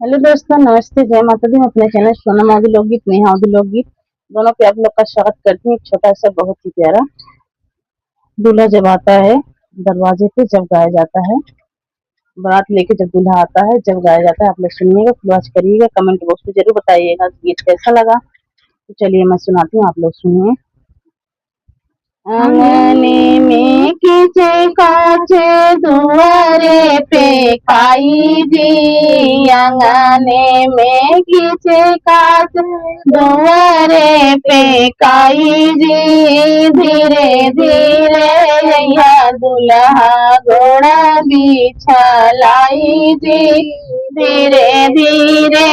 Hello दोस्तों, नमस्ते, जय माता दी। मैं अपने चैनल सोनम आदि लोकगीत, नेहा आदि लोकगीत दोनों पे आप लोग का स्वागत करती हूँ। एक छोटा सा बहुत ही प्यारा दूल्हा जब आता है दरवाजे पे, जब गाया जाता है, बारात लेके जब दूल्हा आता है, जब गाया जाता है, आप लोग सुनिएगा, वॉच करिएगा, कमेंट बॉक्स में जरूर बताइएगा गीत कैसा लगा। तो चलिए मैं सुनाती हूँ, आप लोग सुनिए। आंगने में कीचे काचे दुआरे पे खाई जी, आंगने में कीचे काचे दुआरे पे खाई जी, धीरे धीरे या दुल्हा घोड़ा बिछा लाई जी, धीरे धीरे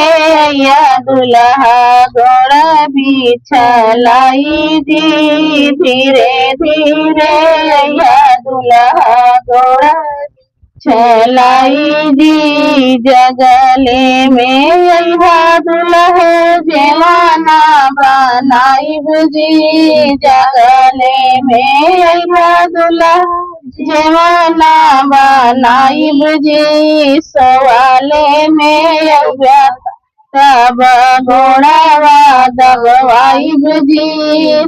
या दुल्हा घोड़ा बिछा लाई जी, धीरे धीरे या दुल्हा घोड़ा चलाई जी, जगले में यहा दुल्हा जवाना बनाइब जी, जगले में यहा दुल्हा जवाना बनाइब जी, सवाले में तब घोड़ावा दबवाइब जी,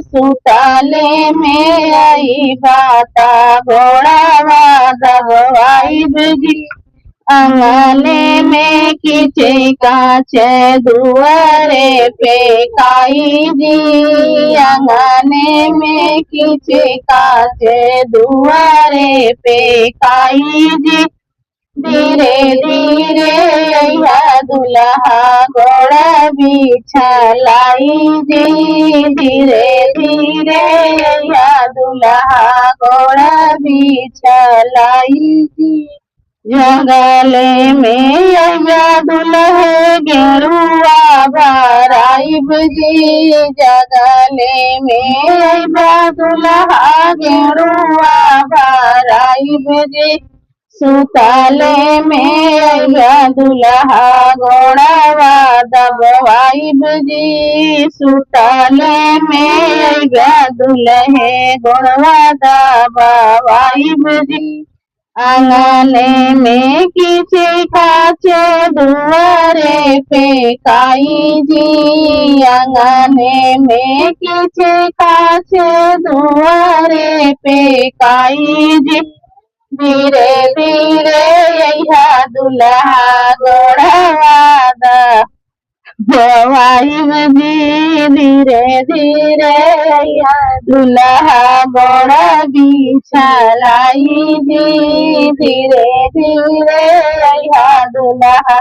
सुताले में आई बाता घोड़ावा दबवाइब जी, आंगने में कीचे काचे दुआरे पे खाई जी, आंगने में कीचे काचे दुआरे पे खाई जी, धीरे धीरे या दुल्हा घोड़ा बिछा लाई जी, धीरे धीरे या दुल्हा घोड़ा बिछा लाई जी, जगले में या दुल्हे गेरुआ भराइब जी, जगले में या दुल्हा गेरुआ भराइब जी, सुताले में या दुल्हा घोड़ावा दबवाइब जी, सुताले में या दुल्हे घोड़वा दबवाइब जी, आंगने में कीचे काचे दुआरे पे खाई जी, आंगने में कीचे काचे दुआरे पे खाई जी, धीरे धीरे या दुल्हा घोड़ावा दबवाइब जी, धीरे धीरे या दुल्हा घोड़ा बिछा लाई जी, धीरे धीरे या दुल्हा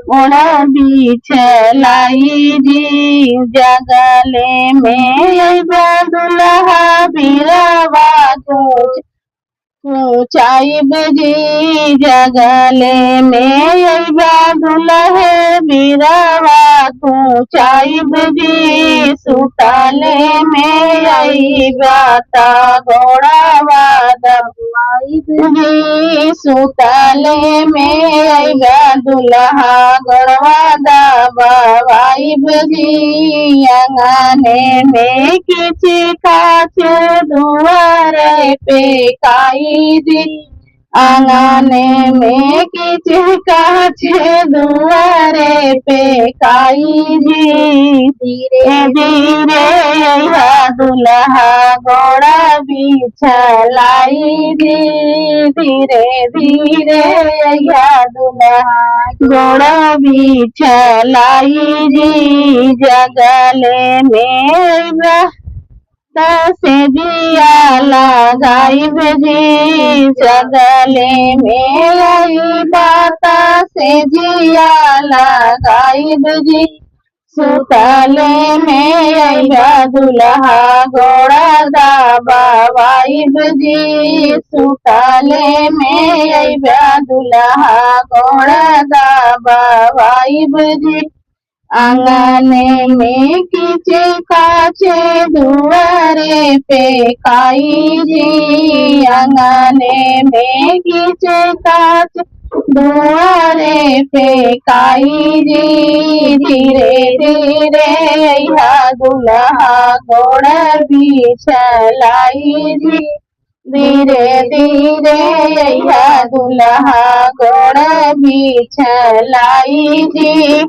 घोड़ा बिछा लाई जी, जगले में दुल्हा बिरवा ऊंचाइब जी, जगले में दुल्हे बिरवा ऊंचाइब जी, सुताले में आई बाता घोड़ावा दबवाइब जी, सुताले में आई दुल्हा घोड़वा दबवाइब जी, आंगने में कीचे काचे दुआरे पे खाई जी, आंगने में कीचे काचे दुआरे पे खाई जी, धीरे धीरे या दुल्हा घोड़ा बिछा लाई जी, धीरे धीरे या दुल्हा घोड़ा बिछा लाई जी, जगले में से जिया लगाइब जी, जगले में आई बाता से जिया लगाइब जी, सुताले में आई दुल्हा घोड़ा दबवाइब जी, सुताले में आई दुल्हा घोड़ा दबवाइब जी, आंगने में कीचे काचे दुआरे पे खाई जी, आंगने में कीचे काचे दुआरे पे खाई जी, धीरे धीरे या दुल्हा घोड़ा बिछा लाई जी, धीरे धीरे अइहा दुल्हा गोड़ बिछलाई जी।